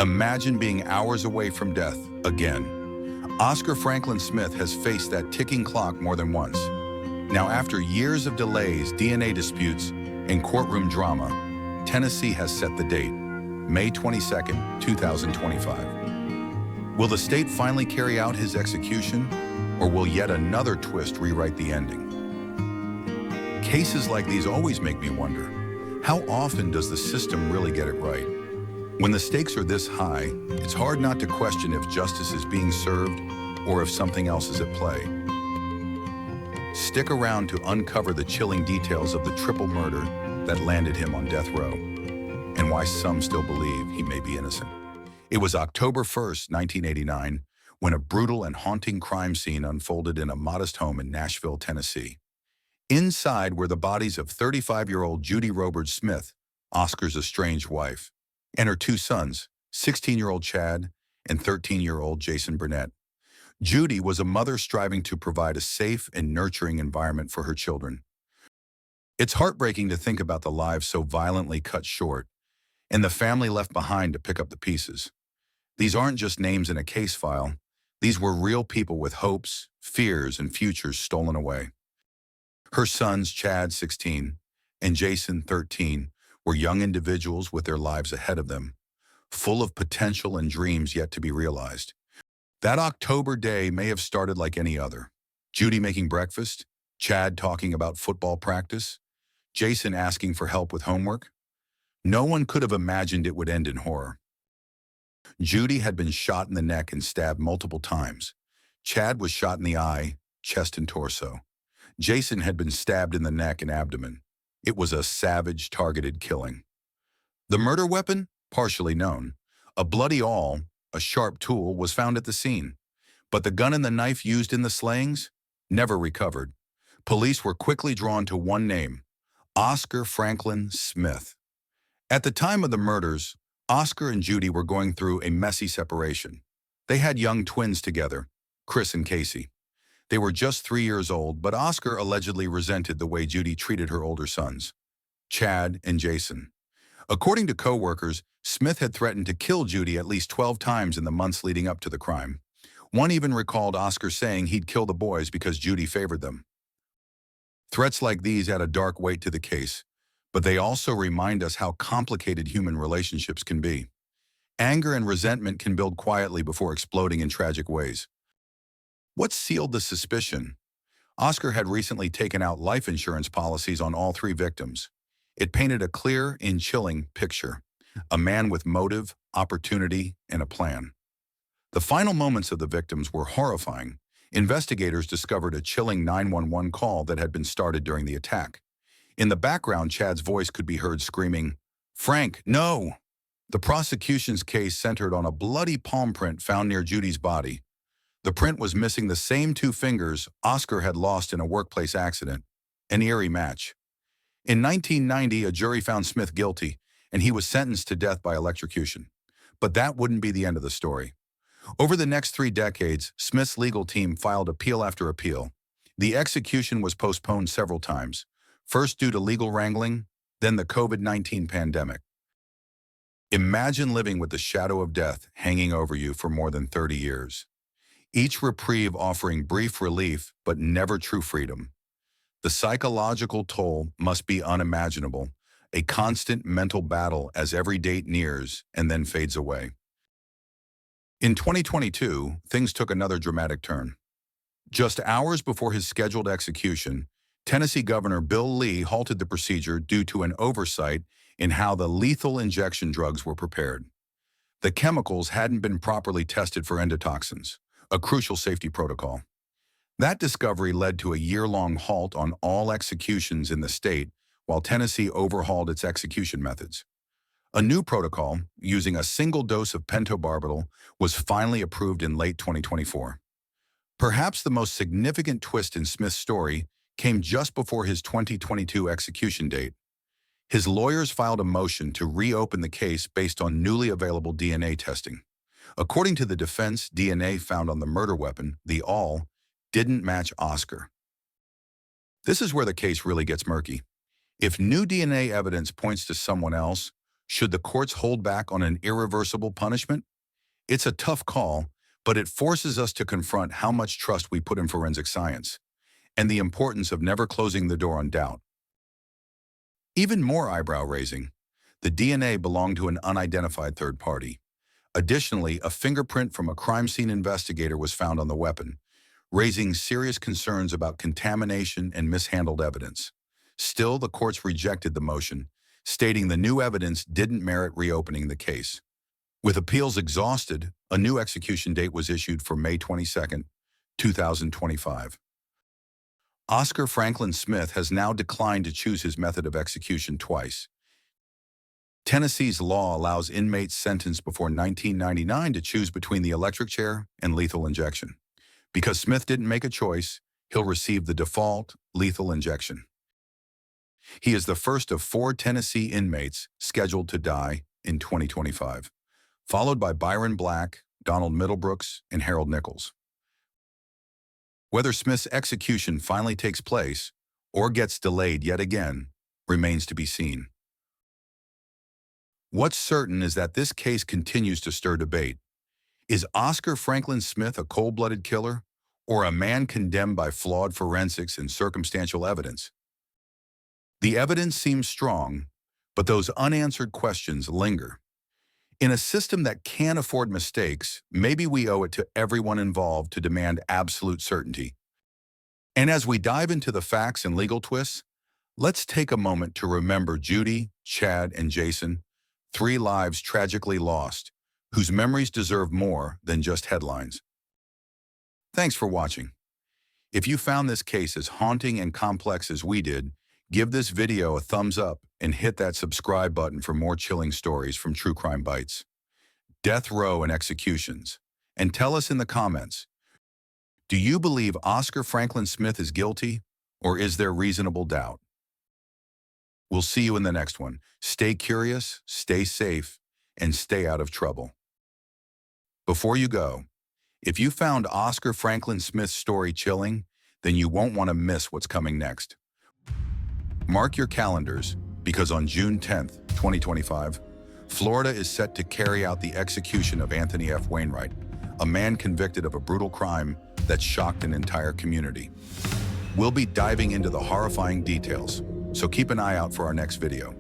Imagine being hours away from death again. Oscar Franklin Smith has faced that ticking clock more than once. Now, after years of delays, DNA disputes, and courtroom drama, Tennessee has set the date, May 22nd, 2025. Will the state finally carry out his execution, or will yet another twist rewrite the ending? Cases like these always make me wonder, how often does the system really get it right? When the stakes are this high, it's hard not to question if justice is being served or if something else is at play. Stick around to uncover the chilling details of the triple murder that landed him on death row, and why some still believe he may be innocent. It was October 1st, 1989, when a brutal and haunting crime scene unfolded in a modest home in Nashville, Tennessee. Inside were the bodies of 35-year-old Judy Robirds Smith, Oscar's estranged wife, and her two sons, 16-year-old Chad and 13-year-old Jason Burnett. Judy was a mother striving to provide a safe and nurturing environment for her children. It's heartbreaking to think about the lives so violently cut short, and the family left behind to pick up the pieces. These aren't just names in a case file. These were real people with hopes, fears, and futures stolen away. Her sons, Chad, 16, and Jason, 13, were young individuals with their lives ahead of them, full of potential and dreams yet to be realized. That October day may have started like any other. Judy making breakfast, Chad talking about football practice, Jason asking for help with homework. No one could have imagined it would end in horror. Judy had been shot in the neck and stabbed multiple times. Chad was shot in the eye, chest, and torso. Jason had been stabbed in the neck and abdomen. It was a savage, targeted killing. The murder weapon? Partially known. A bloody awl, a sharp tool, was found at the scene. But the gun and the knife used in the slayings? Never recovered. Police were quickly drawn to one name: Oscar Franklin Smith. At the time of the murders, Oscar and Judy were going through a messy separation. They had young twins together, Chris and Casey. They were just 3 years old, but Oscar allegedly resented the way Judy treated her older sons, Chad and Jason. According to co-workers, Smith had threatened to kill Judy at least 12 times in the months leading up to the crime. One even recalled Oscar saying he'd kill the boys because Judy favored them. Threats like these add a dark weight to the case, but they also remind us how complicated human relationships can be. Anger and resentment can build quietly before exploding in tragic ways. What sealed the suspicion? Oscar had recently taken out life insurance policies on all three victims. It painted a clear and chilling picture: a man with motive, opportunity, and a plan. The final moments of the victims were horrifying. Investigators discovered a chilling 911 call that had been started during the attack. In the background, Chad's voice could be heard screaming, "Frank, no!" The prosecution's case centered on a bloody palm print found near Judy's body. The print was missing the same two fingers Oscar had lost in a workplace accident, an eerie match. In 1990, a jury found Smith guilty, and he was sentenced to death by electrocution. But that wouldn't be the end of the story. Over the next 3 decades, Smith's legal team filed appeal after appeal. The execution was postponed several times, first due to legal wrangling, then the COVID-19 pandemic. Imagine living with the shadow of death hanging over you for more than 30 years. Each reprieve offering brief relief, but never true freedom. The psychological toll must be unimaginable, a constant mental battle as every date nears and then fades away. In 2022, things took another dramatic turn. Just hours before his scheduled execution, Tennessee Governor Bill Lee halted the procedure due to an oversight in how the lethal injection drugs were prepared. The chemicals hadn't been properly tested for endotoxins, a crucial safety protocol. That discovery led to a year-long halt on all executions in the state while Tennessee overhauled its execution methods. A new protocol, using a single dose of pentobarbital, was finally approved in late 2024. Perhaps the most significant twist in Smith's story came just before his 2022 execution date. His lawyers filed a motion to reopen the case based on newly available DNA testing. According to the defense, DNA found on the murder weapon, the awl, didn't match Oscar. This is where the case really gets murky. If new DNA evidence points to someone else, Should the courts hold back on an irreversible punishment? It's a tough call, but it forces us to confront how much trust we put in forensic science and the importance of never closing the door on doubt. Even more eyebrow-raising, the DNA belonged to an unidentified third party. Additionally, a fingerprint from a crime scene investigator was found on the weapon, raising serious concerns about contamination and mishandled evidence. Still, the courts rejected the motion, stating the new evidence didn't merit reopening the case. With appeals exhausted, a new execution date was issued for May 22, 2025. Oscar Franklin Smith has now declined to choose his method of execution twice. Tennessee's law allows inmates sentenced before 1999 to choose between the electric chair and lethal injection. Because Smith didn't make a choice, he'll receive the default lethal injection. He is the first of 4 Tennessee inmates scheduled to die in 2025, followed by Byron Black, Donald Middlebrooks, and Harold Nichols. Whether Smith's execution finally takes place or gets delayed yet again remains to be seen. What's certain is that this case continues to stir debate. Is Oscar Franklin Smith a cold-blooded killer or a man condemned by flawed forensics and circumstantial evidence? The evidence seems strong, but those unanswered questions linger. In a system that can't afford mistakes, maybe we owe it to everyone involved to demand absolute certainty. And as we dive into the facts and legal twists, let's take a moment to remember Judy, Chad, and Jason, 3 lives tragically lost, whose memories deserve more than just headlines. Thanks for watching. If you found this case as haunting and complex as we did, give this video a thumbs up and hit that subscribe button for more chilling stories from True Crime Bites, death row, and executions. And tell us in the comments, do you believe Oscar Franklin Smith is guilty, or is there reasonable doubt? We'll see you in the next one. Stay curious, stay safe, and stay out of trouble. Before you go, if you found Oscar Franklin Smith's story chilling, then you won't want to miss what's coming next. Mark your calendars, because on June 10th, 2025, Florida is set to carry out the execution of Anthony F. Wainwright, a man convicted of a brutal crime that shocked an entire community. We'll be diving into the horrifying details, so keep an eye out for our next video.